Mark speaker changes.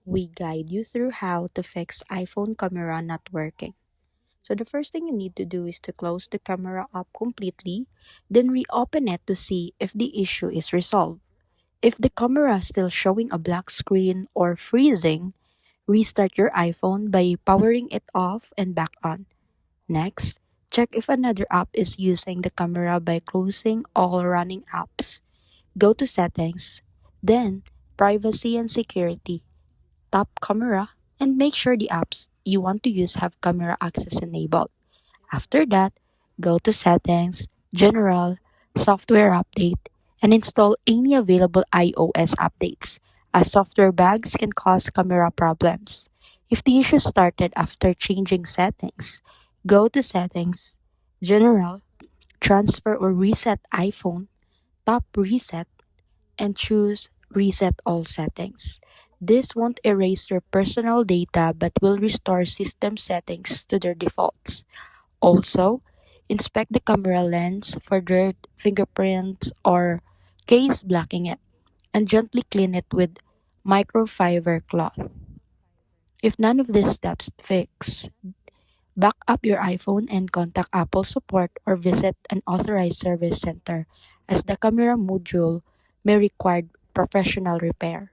Speaker 1: we guide you through how to fix iPhone camera not working. So the first thing you need to do is to close the camera up completely, then reopen it to see if the issue is resolved. If the camera is still showing a black screen or freezing, restart your iPhone by powering it off and back on. Next, check if another app is using the camera by closing all running apps. Go to Settings, then Privacy and Security. Tap Camera and make sure the apps you want to use have camera access enabled. After that, go to Settings, General, Software Update, and install any available iOS updates, as software bugs can cause camera problems. If the issue started after changing settings, go to Settings, General, Transfer or Reset iPhone, tap Reset, and choose Reset All Settings. This won't erase your personal data but will restore system settings to their defaults. Also, inspect the camera lens for dirt, fingerprints, or case blocking it, and gently clean it with microfiber cloth. If none of these steps fix, back up your iPhone and contact Apple support or visit an authorized service center as the camera module may require professional repair.